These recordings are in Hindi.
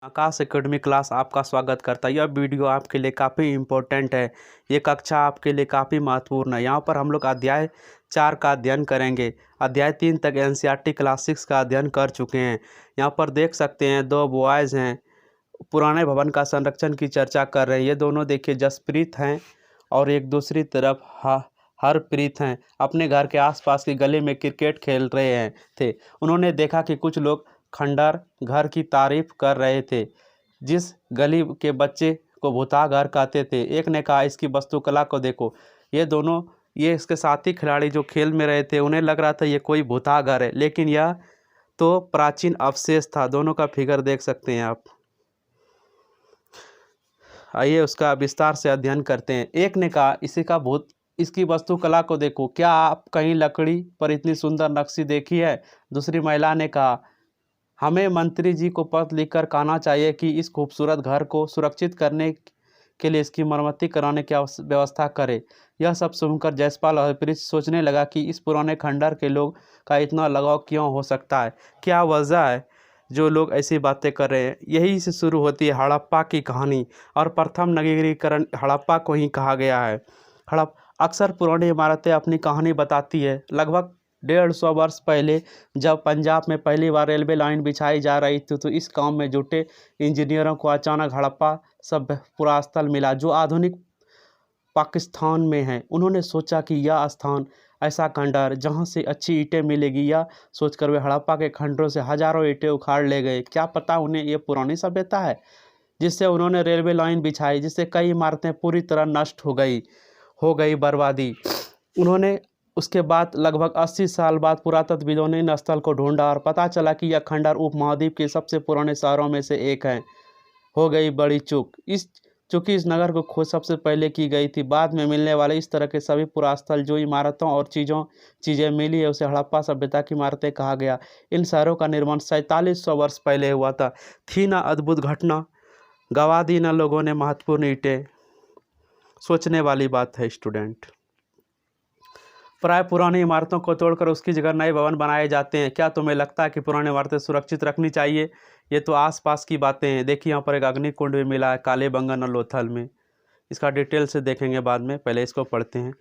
आकाश एकेडमी क्लास आपका स्वागत करता है। यह वीडियो आपके लिए काफ़ी इम्पोर्टेंट है। ये कक्षा आपके लिए काफ़ी महत्वपूर्ण है। यहाँ पर हम लोग अध्याय 4 का अध्ययन करेंगे। अध्याय 3 तक एनसीईआरटी क्लास 6 का अध्ययन कर चुके हैं। यहाँ पर देख सकते हैं दो बॉयज़ हैं, पुराने भवन का संरक्षण की चर्चा कर रहे हैं। ये दोनों देखिए जसप्रीत हैं और एक दूसरी तरफ हरप्रीत हैं। अपने घर के आसपास की गली में क्रिकेट खेल रहे हैं थे। उन्होंने देखा कि कुछ लोग खंडर घर की तारीफ कर रहे थे, जिस गली के बच्चे को भूता घर कहते थे। एक ने कहा, इसकी वास्तुकला को देखो। ये इसके साथी खिलाड़ी जो खेल में रहे थे, उन्हें लग रहा था ये कोई भूता घर है, लेकिन यह तो प्राचीन अवशेष था। दोनों का फिगर देख सकते हैं आप। आइए उसका विस्तार से अध्ययन करते हैं। एक ने कहा, इसकी वास्तुकला को देखो, क्या आप कहीं लकड़ी पर इतनी सुंदर नक्शी देखी है? दूसरी महिला ने कहा, हमें मंत्री जी को पत्र लिखकर कहना चाहिए कि इस खूबसूरत घर को सुरक्षित करने के लिए इसकी मरम्मती कराने की व्यवस्था करे। यह सब सुनकर जयपाल और हरप्रीत सोचने लगा कि इस पुराने खंडर के लोग का इतना लगाव क्यों हो सकता है। क्या वजह है जो लोग ऐसी बातें कर रहे हैं? यही से शुरू होती है हड़प्पा की कहानी, और प्रथम नगरीकरण हड़प्पा को ही कहा गया है। अक्सर पुरानी इमारतें अपनी कहानी बताती है। लगभग 150 वर्ष पहले जब पंजाब में पहली बार रेलवे लाइन बिछाई जा रही थी, तो इस काम में जुटे इंजीनियरों को अचानक हड़प्पा सभ्य पुरास्थल मिला, जो आधुनिक पाकिस्तान में है। उन्होंने सोचा कि यह स्थान ऐसा खंडर जहां से अच्छी ईंटें मिलेगी। यह सोचकर वे हड़प्पा के खंडरों से हजारों ईंटें उखाड़ ले गए। क्या पता उन्हें ये पुरानी सभ्यता है जिससे उन्होंने रेलवे लाइन बिछाई, जिससे कई इमारतें पूरी तरह नष्ट हो गई बर्बादी। उन्होंने उसके बाद लगभग 80 साल बाद पुरातत्वविदों ने इन स्थल को ढूंढा और पता चला कि यह खंडर उपमहाद्वीप के सबसे पुराने शहरों में से एक है। हो गई बड़ी चूक। चूंकि इस नगर को खोज सबसे पहले की गई थी, बाद में मिलने वाले इस तरह के सभी पुरास्थल जो इमारतों और चीज़ें मिली है, उसे हड़प्पा सभ्यता की इमारतें कहा गया। इन शहरों का निर्माण 4700 वर्ष पहले हुआ था। थी ना अद्भुत घटना, गवा दी ना लोगों ने महत्वपूर्ण ईंटें। सोचने वाली बात है स्टूडेंट। प्राय पुरानी इमारतों को तोड़कर उसकी जगह नए भवन बनाए जाते हैं। क्या तुम्हें लगता है कि पुरानी इमारतें सुरक्षित रखनी चाहिए? ये तो आसपास की बातें हैं। देखिए यहाँ पर एक अग्निकुंड भी मिला है कालीबंगन और लोथल में। इसका डिटेल से देखेंगे बाद में, पहले इसको पढ़ते हैं।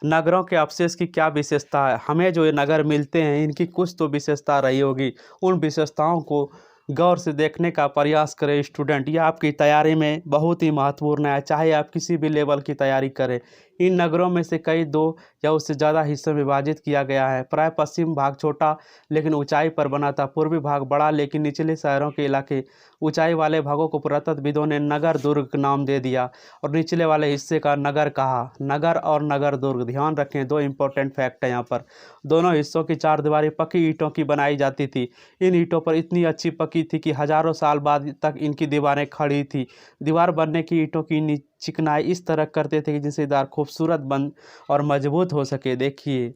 नगरों के अवशेष की क्या विशेषता है? हमें जो ये नगर मिलते हैं, इनकी कुछ तो विशेषता रही होगी। उन विशेषताओं को गौर से देखने का प्रयास करें स्टूडेंट। यह आपकी तैयारी में बहुत ही महत्वपूर्ण है, चाहे आप किसी भी लेवल की तैयारी करें। इन नगरों में से कई दो या उससे ज़्यादा हिस्सों में विभाजित किया गया है। प्राय पश्चिम भाग छोटा लेकिन ऊंचाई पर बना था, पूर्वी भाग बड़ा लेकिन निचले शहरों के इलाके। ऊंचाई वाले भागों को पुरातत्वविदों ने नगर दुर्ग नाम दे दिया और निचले वाले हिस्से का नगर कहा। नगर और नगर दुर्ग, ध्यान रखें, दो इंपॉर्टेंट फैक्ट है यहाँ पर। दोनों हिस्सों की चारदीवारी पक्की ईंटों की बनाई जाती थी। इन ईंटों पर इतनी अच्छी पकी थी कि हजारों साल बाद तक इनकी दीवारें खड़ी थी। दीवार बनने की ईंटों की चिकनाई इस तरह करते थे कि जिससे दीवार खूबसूरत बन और मजबूत हो सके। देखिए,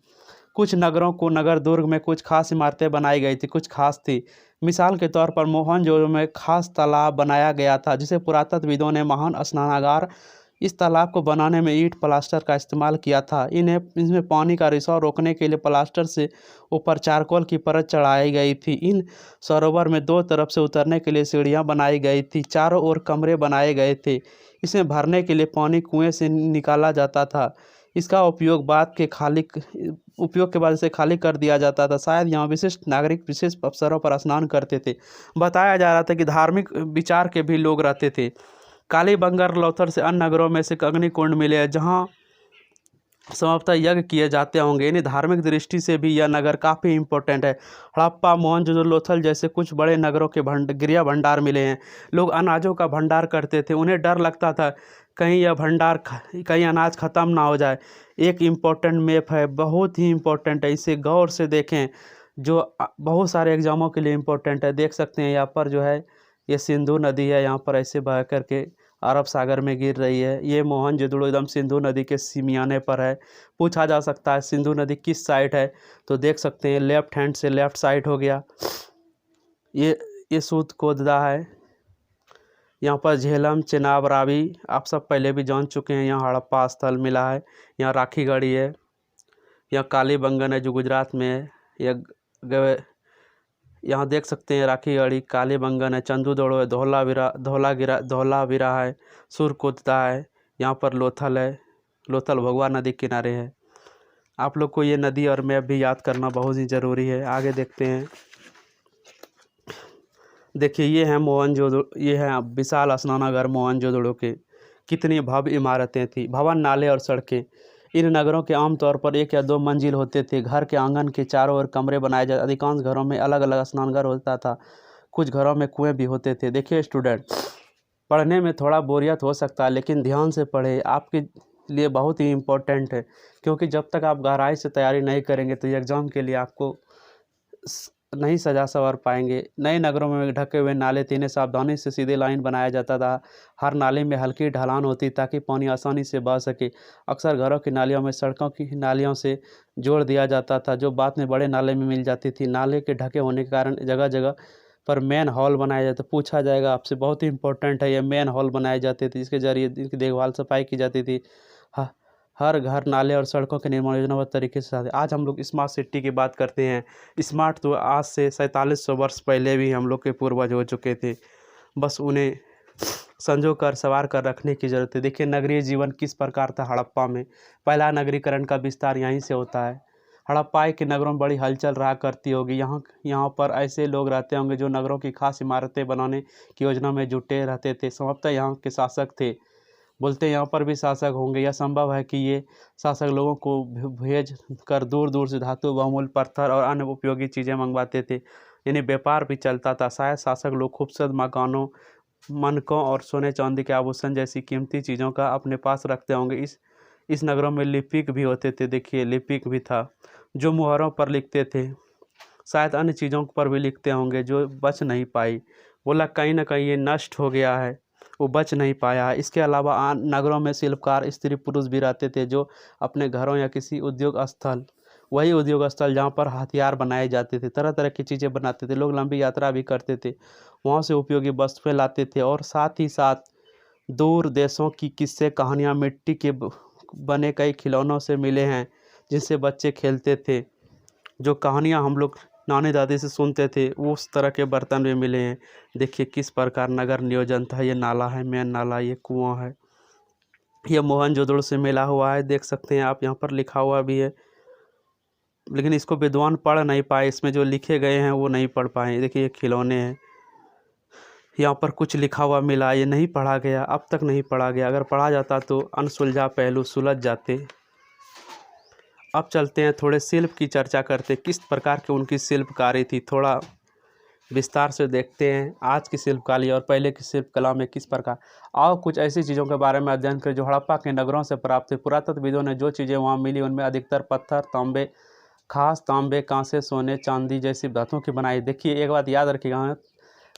कुछ नगरों को नगर दुर्ग में कुछ खास इमारतें बनाई गई थी, कुछ खास थी। मिसाल के तौर पर मोहनजोदड़ो में खास तालाब बनाया गया था, जिसे पुरातत्वविदों ने महान स्नानागार। इस तालाब को बनाने में ईंट प्लास्टर का इस्तेमाल किया था। इसमें पानी का रिसाव रोकने के लिए प्लास्टर से ऊपर चारकोल की परत चढ़ाई गई थी। इन सरोवर में दो तरफ से उतरने के लिए सीढ़ियां बनाई गई थी। चारों ओर कमरे बनाए गए थे। इसमें भरने के लिए पानी कुएं से निकाला जाता था। इसका उपयोग के बाद इसे खाली कर दिया जाता था। शायद यहाँ विशिष्ट नागरिक विशेष अवसरों पर स्नान करते थे। बताया जा रहा था कि धार्मिक विचार के भी लोग रहते थे। कालीबंगन लोथल से अन्य नगरों में से अग्निकुंड मिले हैं, जहाँ संभवतः यज्ञ किए जाते होंगे। यानी धार्मिक दृष्टि से भी यह नगर काफ़ी इंपॉर्टेंट है। हड़प्पा, मोहनजोदड़ो, लोथल जैसे कुछ बड़े नगरों के गृह भंडार मिले हैं। लोग अनाजों का भंडार करते थे। उन्हें डर लगता था कहीं अनाज ख़त्म ना हो जाए। एक इम्पोर्टेंट मैप है, बहुत ही इम्पोर्टेंट है, इसे गौर से देखें, जो बहुत सारे एग्जामों के लिए इम्पोर्टेंट है। देख सकते हैं यहाँ पर जो है, ये सिंधु नदी है, यहाँ पर ऐसे बह करके अरब सागर में गिर रही है। ये मोहनजोदड़ो एकदम सिंधु नदी के सीमाने पर है। पूछा जा सकता है सिंधु नदी किस साइड है, तो देख सकते हैं लेफ्ट हैंड से लेफ्ट साइड हो गया। ये सूतकोदा है। यहाँ पर झेलम, चेनाब, रावी आप सब पहले भी जान चुके हैं। यहाँ हड़प्पा स्थल मिला है। यहाँ राखीगढ़ी है। यहाँ कालीबंगन है जो गुजरात में है। यहाँ देख सकते हैं राखीगढ़ी, कालीबंगन है, चंदू दौड़ो है, धौलावीरा है, सुरकोतदा है, यहाँ पर लोथल है, लोथल भगवा नदी किनारे है। आप लोग को ये नदी और मैप भी याद करना बहुत ही ज़रूरी है। आगे देखते हैं। देखिए ये है मोहनजोदड़ो, ये है विशाल स्नानागार मोहनजोदड़ो के। कितनी भव्य इमारतें थी, भवन, नाले और सड़कें। इन नगरों के आमतौर पर 1 या 2 मंजिल होते थे। घर के आंगन के चारों ओर कमरे बनाए जाते। अधिकांश घरों में अलग अलग स्नानघर होता था। कुछ घरों में कुएं भी होते थे। देखिए स्टूडेंट, पढ़ने में थोड़ा बोरियत हो सकता है, लेकिन ध्यान से पढ़े, आपके लिए बहुत ही इम्पोर्टेंट है। क्योंकि जब तक आप गहराई से तैयारी नहीं करेंगे तो एग्ज़ाम के लिए आपको नहीं सजा संवर पाएंगे। नए नगरों में ढके हुए नाले थे, इन्हें सावधानी से सीधे लाइन बनाया जाता था। हर नाले में हल्की ढलान होती ताकि पानी आसानी से बह सके। अक्सर घरों की नालियों में सड़कों की नालियों से जोड़ दिया जाता था, जो बाद में बड़े नाले में मिल जाती थी। नाले के ढके होने के कारण जगह जगह पर मेन हॉल बनाए जाते। पूछा जाएगा आपसे, बहुत ही इंपॉर्टेंट है, ये मेन हॉल बनाए जाते थे, जिसके जरिए इनकी देखभाल सफाई की जाती थी। हर घर, नाले और सड़कों के निर्माण योजनाबद्ध तरीके से साथ। आज हम लोग स्मार्ट सिटी की बात करते हैं। स्मार्ट तो आज से 4700 वर्ष पहले भी हम लोग के पूर्वज हो चुके थे, बस उन्हें संजो कर संवार कर रखने की ज़रूरत है। देखिए नगरीय जीवन किस प्रकार था हड़प्पा में। पहला नगरीकरण का विस्तार यहीं से होता है। हड़प्पा के नगरों में बड़ी हलचल रहा करती होगी। यहाँ पर ऐसे लोग रहते होंगे जो नगरों की खास इमारतें बनाने की योजना में जुटे रहते थे। संभवतः यहाँ के शासक थे। बोलते यहाँ पर भी शासक होंगे। यह संभव है कि ये शासक लोगों को भेज कर दूर दूर से धातु, बहुमूल्य पत्थर और अन्य उपयोगी चीज़ें मंगवाते थे। यानी व्यापार भी चलता था। शायद शासक लोग खूबसूरत मकानों, मनकों और सोने चांदी के आभूषण जैसी कीमती चीज़ों का अपने पास रखते होंगे। इस नगरों में लिपिक भी होते थे। देखिए लिपिक भी था, जो मुहरों पर लिखते थे। शायद अन्य चीज़ों पर भी लिखते होंगे जो बच नहीं पाई। बोला कहीं ना कहीं ये नष्ट हो गया है, वो बच नहीं पाया है। इसके अलावा नगरों में शिल्पकार स्त्री पुरुष भी रहते थे, जो अपने घरों या किसी उद्योग स्थल, वही उद्योग स्थल जहाँ पर हथियार बनाए जाते थे, तरह तरह की चीज़ें बनाते थे। लोग लंबी यात्रा भी करते थे, वहाँ से उपयोगी वस्तुएं लाते थे। और साथ ही साथ दूर देशों की किस्से कहानियाँ, मिट्टी के बने कई खिलौनों से मिले हैं जिनसे बच्चे खेलते थे। जो कहानियाँ हम लोग नानी दादी से सुनते थे, उस तरह के बर्तन भी मिले हैं। देखिए किस प्रकार नगर नियोजन था। ये नाला है, मेन नाला, ये कुआं है, ये मोहनजोदड़ो से मिला हुआ है। देख सकते हैं आप, यहाँ पर लिखा हुआ भी है, लेकिन इसको विद्वान पढ़ नहीं पाए। इसमें जो लिखे गए हैं वो नहीं पढ़ पाए। देखिए ये खिलौने हैं, यहाँ पर कुछ लिखा हुआ मिला, ये नहीं पढ़ा गया, अब तक नहीं पढ़ा गया। अगर पढ़ा जाता तो अनसुलझा पहलू सुलझ जाते। अब चलते हैं, थोड़े शिल्प की चर्चा करते, किस प्रकार की उनकी शिल्पकारी थी, थोड़ा विस्तार से देखते हैं आज की शिल्पकला और पहले की शिल्पकला में किस प्रकार। आओ कुछ ऐसी चीज़ों के बारे में अध्ययन करें जो हड़प्पा के नगरों से प्राप्त हुई। पुरातत्वविदों ने जो चीज़ें वहाँ मिली उनमें अधिकतर पत्थर, तांबे, खास तांबे, कांसे, सोने, चांदी जैसी धातुओं की बनाई। देखिए एक बात याद रखिएगा,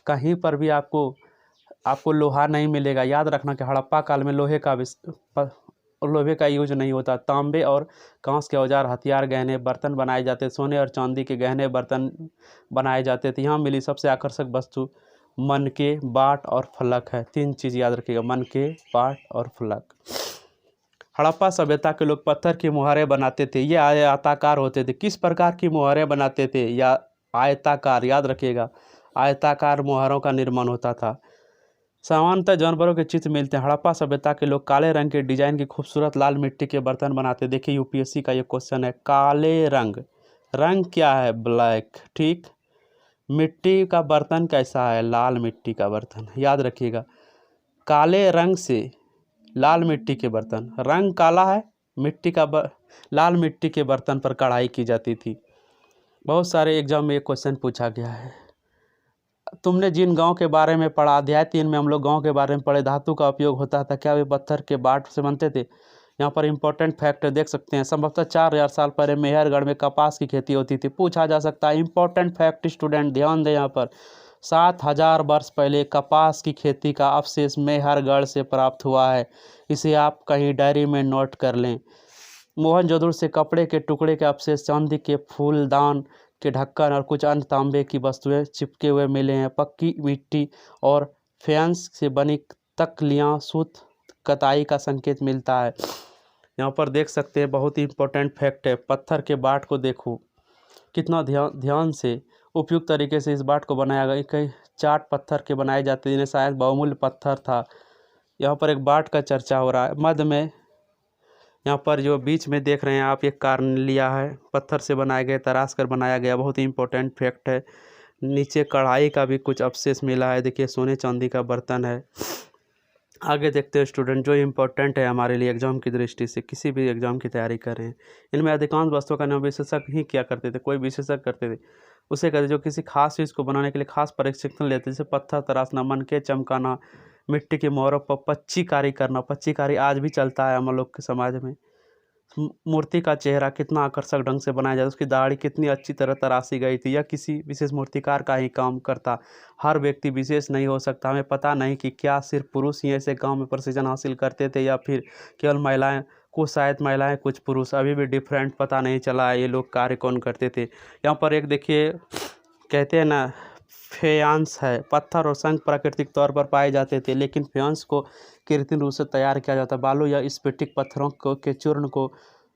कहीं पर भी आपको लोहा नहीं मिलेगा। याद रखना कि हड़प्पा काल में लोहे का यूज नहीं होता। तांबे और कांस के औजार, हथियार, गहने बर्तन बनाए जाते। सोने और चांदी के गहने बर्तन बनाए जाते थे। यहाँ मिली सबसे आकर्षक वस्तु मनके, बाट और फलक है। 3 चीज़ याद रखिएगा, मनके, बाट और फलक। हड़प्पा सभ्यता के लोग पत्थर की मुहारें बनाते थे। ये आयताकार होते थे। किस प्रकार की मुहारें बनाते थे? या आयताकार, याद रखिएगा, आयताकार मुहारों का निर्माण होता था। सामान्यतः जानवरों के चित्र मिलते हैं। हड़प्पा सभ्यता के लोग काले रंग के डिजाइन की खूबसूरत लाल मिट्टी के बर्तन बनाते। देखिए यूपीएससी का ये क्वेश्चन है, काले रंग, रंग क्या है? ब्लैक, ठीक। मिट्टी का बर्तन कैसा है? लाल मिट्टी का बर्तन। याद रखिएगा, काले रंग से लाल मिट्टी के बर्तन, रंग काला है, लाल मिट्टी के बर्तन पर कढ़ाई की जाती थी। बहुत सारे एग्जाम में ये क्वेश्चन पूछा गया है। तुमने जिन गांव के बारे में पढ़ा, अध्याय 3 में हम लोग गांव के बारे में पढ़े, धातु का उपयोग होता था। क्या वे पत्थर के बाट से बनते थे? यहाँ पर इंपॉर्टेंट फैक्ट देख सकते हैं। संभवतः 4000 साल पहले मेहरगढ़ में कपास की खेती होती थी। पूछा जा सकता है, इंपॉर्टेंट फैक्ट स्टूडेंट ध्यान दें यहाँ पर, 7000 वर्ष पहले कपास की खेती का अवशेष मेहरगढ़ से प्राप्त हुआ है। इसे आप कहीं डायरी में नोट कर लें। मोहनजोदड़ो से कपड़े के टुकड़े के अवशेष, चांदी के फूलदान के ढक्कन और कुछ अन्य तांबे की वस्तुएं चिपके हुए मिले हैं। पक्की मिट्टी और फैंस से बनी तकलियां सूत कताई का संकेत मिलता है। यहाँ पर देख सकते हैं, बहुत ही इंपॉर्टेंट फैक्ट है। पत्थर के बाट को देखो, कितना ध्यान से उपयुक्त तरीके से इस बाट को बनाया गया। कई चाट पत्थर के बनाए जाते हैं जिन्हें शायद बहुमूल्य पत्थर था। यहाँ पर एक बाट का चर्चा हो रहा है। मध्य में यहाँ पर जो बीच में देख रहे हैं आप, एक कार्निलिया है, पत्थर से बनाया गया, तराश कर बनाया गया, बहुत ही इंपॉर्टेंट फैक्ट है। नीचे कढ़ाई का भी कुछ अवशेष मिला है, देखिए सोने चांदी का बर्तन है। आगे देखते हैं स्टूडेंट, जो इम्पोर्टेंट है हमारे लिए एग्जाम की दृष्टि से, किसी भी एग्जाम की तैयारी कर रहे हैं। इनमें अधिकांश वस्तुओं का नाम विशेषज्ञ ही क्या करते थे, कोई विशेषज्ञ करते थे, उसे कहते जो किसी खास चीज़ को बनाने के लिए खास प्रशिक्षण लेते, जैसे पत्थर तराशना, मनके चमकाना, मिट्टी के मोहरों पर पच्चीकारी करना। पच्चीकारी आज भी चलता है हम लोग के समाज में। मूर्ति का चेहरा कितना आकर्षक ढंग से बनाया जाता है, उसकी दाढ़ी कितनी अच्छी तरह तराशी गई थी, या किसी विशेष मूर्तिकार का ही काम करता। हर व्यक्ति विशेष नहीं हो सकता। हमें पता नहीं कि क्या सिर्फ पुरुष ही ऐसे काम में प्रशिक्षण हासिल करते थे या फिर केवल महिलाएं, कुछ शायद महिलाएं कुछ पुरुष, अभी भी डिफरेंट पता नहीं चला है ये लोग कार्य कौन करते थे। यहाँ पर एक देखिए, कहते हैं ना फेयांस है, पत्थर और शंख प्राकृतिक तौर पर पाए जाते थे, लेकिन फेयांस को कृत्रिम रूप से तैयार किया जाता। बालू या स्फटिक पत्थरों को के चूर्ण को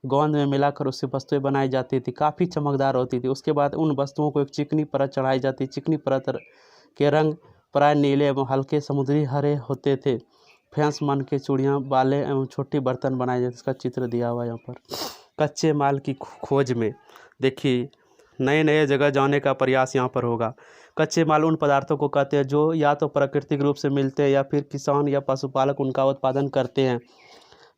गोंद में मिलाकर उससे वस्तुएं बनाई जाती थी, काफ़ी चमकदार होती थी। उसके बाद उन वस्तुओं को एक चिकनी परत चढ़ाई जाती। चिकनी परत के रंग प्राय नीले एवं हल्के समुद्री हरे होते थे। फेंस मन के चूड़ियाँ, बाले एवं छोटी बर्तन बनाए जाते। इसका चित्र दिया हुआ यहाँ पर। कच्चे माल की खोज में देखिए, नए नए जगह जाने का प्रयास यहाँ पर होगा। कच्चे माल उन पदार्थों को कहते हैं जो या तो प्राकृतिक रूप से मिलते हैं या फिर किसान या पशुपालक उनका उत्पादन करते हैं,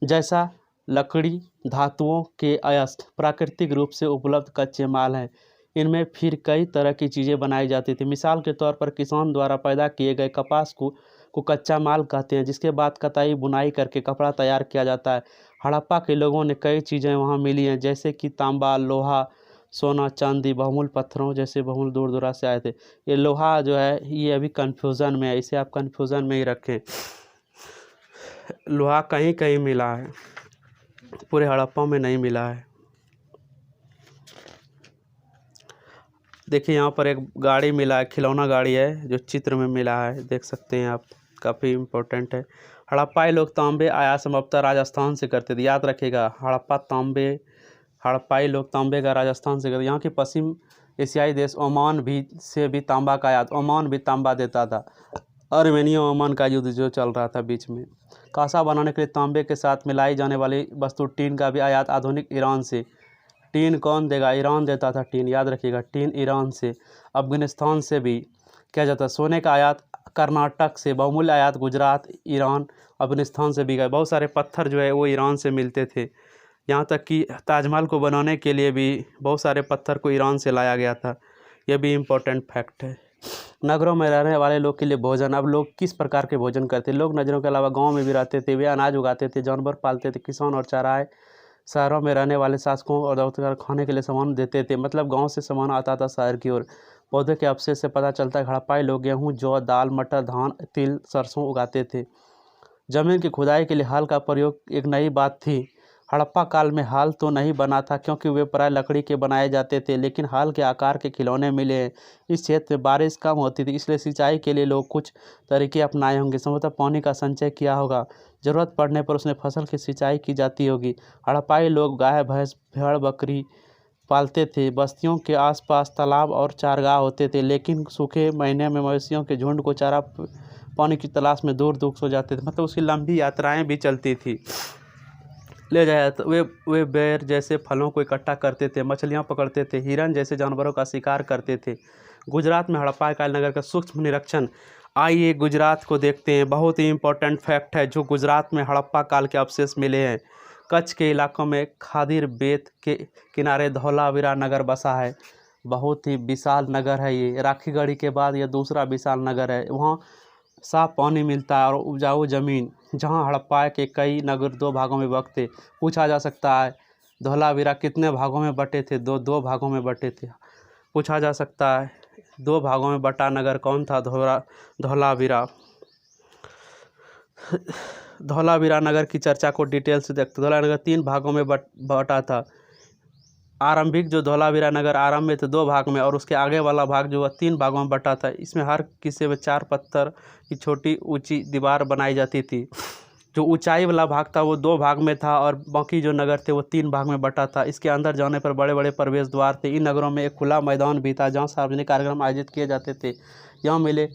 जैसा लकड़ी, धातुओं के अयस्क प्राकृतिक रूप से उपलब्ध कच्चे माल हैं। इनमें फिर कई तरह की चीज़ें बनाई जाती थी। मिसाल के तौर पर किसान द्वारा पैदा किए गए कपास को कच्चा माल कहते हैं, जिसके बाद कताई बुनाई करके कपड़ा तैयार किया जाता है। हड़प्पा के लोगों ने कई चीज़ें वहाँ मिली हैं, जैसे कि तांबा, लोहा, सोना, चांदी, बहुमूल्य पत्थरों जैसे बहुमूल्य दूर दूर से आए थे। ये लोहा जो है ये अभी कन्फ्यूज़न में है, इसे आप कन्फ्यूज़न में ही रखें। लोहा कहीं कहीं मिला है, पूरे हड़प्पा में नहीं मिला है। देखिए यहाँ पर एक गाड़ी मिला है, खिलौना गाड़ी है जो चित्र में मिला है, देख सकते हैं आप, काफ़ी इम्पोर्टेंट है। हड़प्पाई लोग तांबे आयात संभवतः राजस्थान से करते थे, याद रखिएगा। हड़प्पाई लोग तांबे का राजस्थान से करते। यहाँ के पश्चिम एशियाई देश ओमान भी से भी तांबा का आयात, ओमान भी तांबा देता था। आर्मेनिया ओमान का युद्ध जो चल रहा था बीच में। कांसा बनाने के लिए तांबे के साथ मिलाई जाने वाली वस्तु टीन का भी आयात आधुनिक ईरान से। टीन कौन देगा, ईरान देता था टीन, याद रखिएगा, टीन ईरान से। अफगानिस्तान से भी क्या जाता, सोने का आयात कर्नाटक से, बहुमूल्य आयात गुजरात, ईरान, अफगानिस्तान से भी गए। बहुत सारे पत्थर जो है वो ईरान से मिलते थे। यहाँ तक कि ताजमहल को बनाने के लिए भी बहुत सारे पत्थर को ईरान से लाया गया था। यह भी इम्पोर्टेंट फैक्ट है। नगरों में रहने वाले लोग के लिए भोजन, अब लोग किस प्रकार के भोजन करते, लोग नगरों के अलावा गांव में भी रहते थे, वे अनाज उगाते थे, जानवर पालते थे, किसान और चराए। शहरों में रहने वाले शासकों और दौलतकार खाने के लिए सामान देते थे, मतलब गांव से सामान आता था शहर की ओर। पौधे के अवशेष से पता चलता है हड़प्पाई लोग गेहूँ, जौ, दाल, मटर, धान, तिल, सरसों उगाते थे। जमीन की खुदाई के लिए हल का प्रयोग एक नई बात थी। हड़प्पा काल में हल तो नहीं बना था क्योंकि वे प्राय लकड़ी के बनाए जाते थे, लेकिन हल के आकार के खिलौने मिले हैं। इस क्षेत्र में बारिश कम होती थी, इसलिए सिंचाई के लिए लोग कुछ तरीके अपनाए होंगे। संभवतः पानी का संचय किया होगा, ज़रूरत पड़ने पर उसने फसल की सिंचाई की जाती होगी। हड़प्पाई लोग गाय, भैंस, भेड़, बकरी पालते थे। बस्तियों के आसपास तालाब और चारगाह होते थे, लेकिन सूखे महीने में मवेशियों के झुंड को चारा पानी की तलाश में दूर दूर हो जाते थे, मतलब उसकी लंबी यात्राएं भी चलती थी। ले जाया तो वे बेर जैसे फलों को इकट्ठा करते थे, मछलियां पकड़ते थे, हिरन जैसे जानवरों का शिकार करते थे। गुजरात में हड़प्पा काल नगर का सूक्ष्म निरीक्षण। आइए गुजरात को देखते हैं। बहुत ही इंपॉर्टेंट फैक्ट है जो गुजरात में हड़प्पा काल के अवशेष मिले हैं। कच्छ के इलाकों में खादिर बेत के किनारे धौलावीरा नगर बसा है। बहुत ही विशाल नगर है ये, राखीगढ़ी के बाद यह दूसरा विशाल नगर है। वहाँ साफ पानी मिलता है और उपजाऊ ज़मीन, जहाँ हड़प्पा के कई नगर दो भागों में बंटे। पूछा जा सकता है धौलावीरा कितने भागों में बटे थे, दो भागों में बटे थे। पूछा जा सकता है 2 भागों में बटा नगर कौन था, धौलावीरा। धौलावीरा नगर की चर्चा को डिटेल से देखते। धौलावीरा नगर 3 भागों में बटा था। आरंभिक जो धौलावीरा नगर आरंभ में थे 2 भाग में, और उसके आगे वाला भाग जो है 3 भागों में बटा था। इसमें हर किसी में 4 पत्थर की छोटी ऊंची दीवार बनाई जाती थी। जो ऊंचाई वाला भाग था वो 2 भाग में था और बाकी जो नगर थे वो 3 भाग में बटा था। इसके अंदर जाने पर बड़े बड़े प्रवेश द्वार थे। इन नगरों में एक खुला मैदान भी था जहाँ सार्वजनिक कार्यक्रम आयोजित किए जाते थे। यहाँ मिले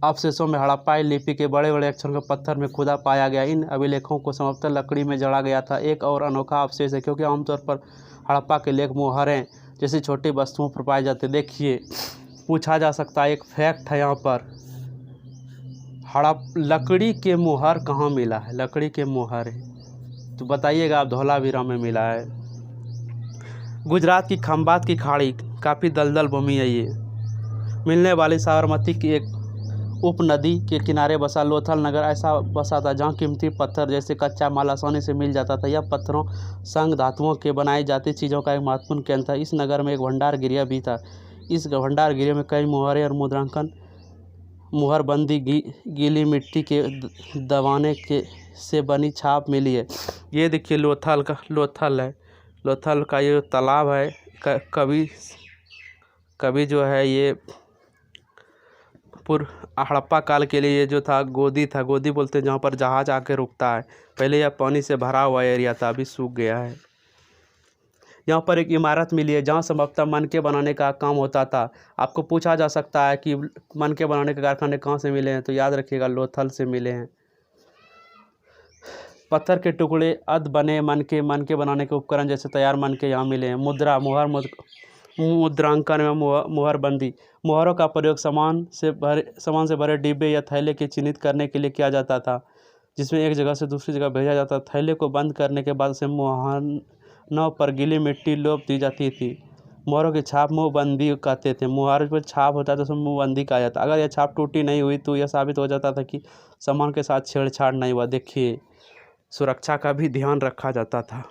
अवशेषों में हड़प्पाई लिपि के बड़े बड़े अक्षरों को पत्थर में खुदा पाया गया। इन अभिलेखों को संभवतः लकड़ी में जड़ा गया था। एक और अनोखा अवशेष है, क्योंकि आमतौर पर हड़प्पा के लेख मुहरें जैसी छोटी वस्तुओं पर पाए जाते। देखिए, पूछा जा सकता है, एक फैक्ट है यहाँ पर, लकड़ी के मुहर कहाँ मिला है? लकड़ी के मुहर है तो बताइएगा आप, धौलावीरा में मिला है। गुजरात की खंभात की खाड़ी काफ़ी दलदल भूमि है। ये मिलने वाली साबरमती की एक उपनदी के किनारे बसा लोथल नगर ऐसा बसा था जहाँ कीमती पत्थर जैसे कच्चा माल आसानी से मिल जाता था। यह पत्थरों संग धातुओं के बनाई जाती चीज़ों का एक महत्वपूर्ण केंद्र था। इस नगर में एक भंडार गृह भी था। इस भंडार गृह में कई मुहरें और मुद्रांकन मुहरबंदी गीली मिट्टी के दबाने के से बनी छाप मिली है। ये देखिए लोथल है, लोथल का ये तालाब है। कभी जो है ये हड़प्पा काल के लिए ये जो था गोदी बोलते हैं, जहाँ पर जहाज आके रुकता है। पहले यह पानी से भरा हुआ एरिया था, अभी सूख गया है। यहाँ पर एक इमारत मिली है जहाँ संभवतः मनके बनाने का काम होता था। आपको पूछा जा सकता है कि मनके बनाने के कारखाने कहाँ से मिले हैं, तो याद रखिएगा लोथल से मिले हैं। पत्थर के टुकड़े अध बने मनके बनाने के उपकरण जैसे तैयार मनके यहाँ मिले हैं। मुद्रांकन में मुहरबंदी, मुहरों का प्रयोग सामान से भरे डिब्बे या थैले के चिन्हित करने के लिए किया जाता था, जिसमें एक जगह से दूसरी जगह भेजा जाता था। थैले को बंद करने के बाद उसे मुहरों पर गीली मिट्टी लोप दी जाती थी। मुहरों की छाप मुँहबंदी कहते थे। मुहर पर छाप होता था तो उसमें मुँहबंदी कहा जाता। अगर यह छाप टूटी नहीं हुई तो यह साबित हो जाता था कि सामान के साथ छेड़छाड़ नहीं हुआ। देखिए, सुरक्षा का भी ध्यान रखा जाता था।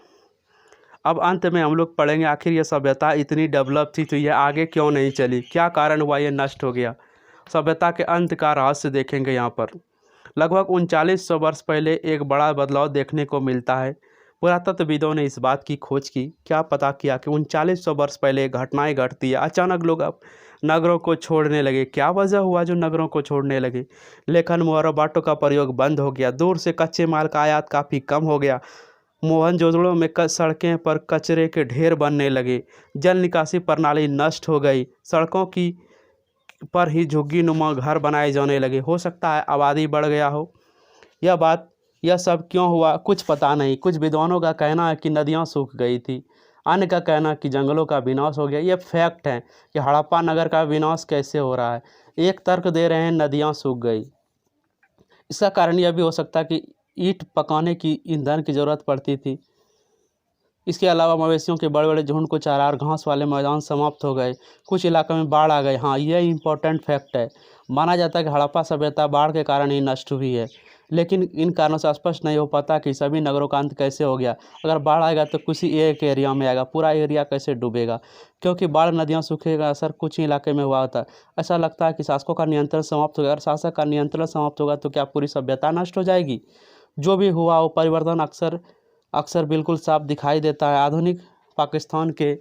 अब अंत में हम लोग पढ़ेंगे आखिर यह सभ्यता इतनी डेवलप थी तो यह आगे क्यों नहीं चली, क्या कारण हुआ ये नष्ट हो गया। सभ्यता के अंत का रहस्य देखेंगे। यहाँ पर लगभग 3900 वर्ष पहले एक बड़ा बदलाव देखने को मिलता है। पुरातत्वविदों ने इस बात की खोज की, क्या पता किया कि 3900 वर्ष पहले घटनाएं घटती है। अचानक लोग अब नगरों को छोड़ने लगे। क्या वजह हुआ जो नगरों को छोड़ने लगे? लेखन मुहर बाटों का प्रयोग बंद हो गया। दूर से कच्चे माल का आयात काफ़ी कम हो गया। मोहनजोदड़ो में सड़कें पर कचरे के ढेर बनने लगे। जल निकासी प्रणाली नष्ट हो गई। सड़कों की पर ही झुग्गी नुमा घर बनाए जाने लगे। हो सकता है आबादी बढ़ गया हो। यह सब क्यों हुआ कुछ पता नहीं। कुछ विद्वानों का कहना है कि नदियाँ सूख गई थी, अन्य का कहना है कि जंगलों का विनाश हो गया। ये फैक्ट है कि हड़प्पा नगर का विनाश कैसे हो रहा है। एक तर्क दे रहे हैं नदियाँ सूख गई। इसका कारण यह भी हो सकता है कि ईंट पकाने की ईंधन की ज़रूरत पड़ती थी। इसके अलावा मवेशियों के बड़े बड़े झुंड को चारा और घास वाले मैदान समाप्त हो गए। कुछ इलाकों में बाढ़ आ गए। हाँ, यह इम्पोर्टेंट फैक्ट है। माना जाता है कि हड़प्पा सभ्यता बाढ़ के कारण ही नष्ट हुई है, लेकिन इन कारणों से स्पष्ट नहीं हो पाता कि सभी नगरों का अंत कैसे हो गया। अगर बाढ़ आएगा तो किसी एक एरिया में आएगा, पूरा एरिया कैसे डूबेगा? क्योंकि बाढ़ नदियाँ सूखे का असर कुछ ही इलाके में हुआ होता है। ऐसा लगता है कि शासकों का नियंत्रण समाप्त हो गया। अगर शासक का नियंत्रण समाप्त होगा तो क्या पूरी सभ्यता नष्ट हो जाएगी? जो भी हुआ वो परिवर्तन अक्सर बिल्कुल साफ दिखाई देता है। आधुनिक पाकिस्तान के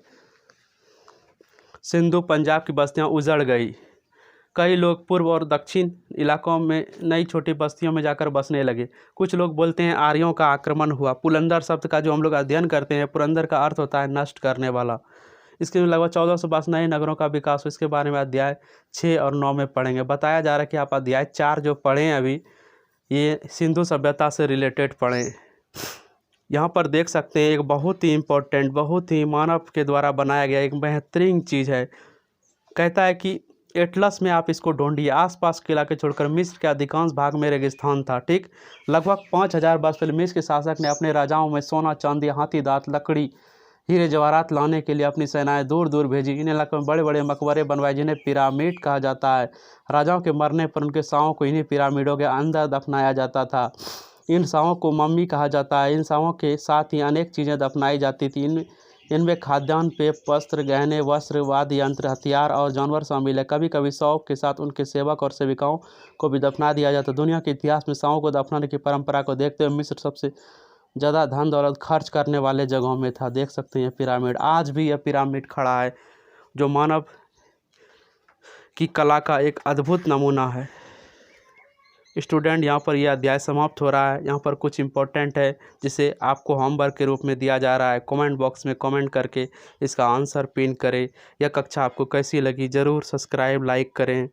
सिंधु पंजाब की बस्तियां उजड़ गई। कई लोग पूर्व और दक्षिण इलाकों में नई छोटी बस्तियों में जाकर बसने लगे। कुछ लोग बोलते हैं आर्यों का आक्रमण हुआ। पुरंदर शब्द का जो हम लोग अध्ययन करते हैं, पुरंदर का अर्थ होता है नष्ट करने वाला। इसके लगभग 1452 नए नगरों का विकास हो। इसके बारे में अध्याय 6 और 9 में पढ़ेंगे। बताया जा रहा है कि आप अध्याय 4 जो पढ़े हैं अभी, ये सिंधु सभ्यता से रिलेटेड पढ़ें। यहाँ पर देख सकते हैं एक बहुत ही इम्पोर्टेंट, बहुत ही मानव के द्वारा बनाया गया एक बेहतरीन चीज़ है। कहता है कि एटलस में आप इसको ढूंढिए। आसपास के इलाके छोड़कर मिस्र के अधिकांश भाग में रेगिस्तान था। ठीक, लगभग 5000 वर्ष पहले मिस्र के शासक ने अपने राजाओं में सोना, चांदी, हाथी दांत, लकड़ी, हीरे जवाहरात लाने के लिए अपनी सेनाएं दूर दूर भेजी। इन इलाकों में बड़े बड़े मकबरे बनवाए जिन्हें पिरामिड कहा जाता है। राजाओं के मरने पर उनके शवों को इन्हीं पिरामिडों के अंदर दफनाया जाता था। इन शवों को मम्मी कहा जाता है। इन शवों के साथ ही अनेक चीज़ें दफनाई जाती थी। इनमें खाद्यान्न, पेय, वस्त्र, गहने, वस्त्र, वाद्य यंत्र, हथियार और जानवर शामिल है। कभी कभी शव के साथ उनके सेवक और सेविकाओं को भी दफना दिया जाता है। दुनिया के इतिहास में शवों को दफनाने की परंपरा को देखते हुए मिस्र सबसे ज़्यादा धन दौलत खर्च करने वाले जगहों में था। देख सकते हैं पिरामिड, आज भी यह पिरामिड खड़ा है जो मानव की कला का एक अद्भुत नमूना है। स्टूडेंट यहाँ पर यह अध्याय समाप्त हो रहा है। यहाँ पर कुछ इम्पोर्टेंट है जिसे आपको होमवर्क के रूप में दिया जा रहा है। कमेंट बॉक्स में कमेंट करके इसका आंसर पिन करें। यह कक्षा आपको कैसी लगी ज़रूर सब्सक्राइब लाइक करें।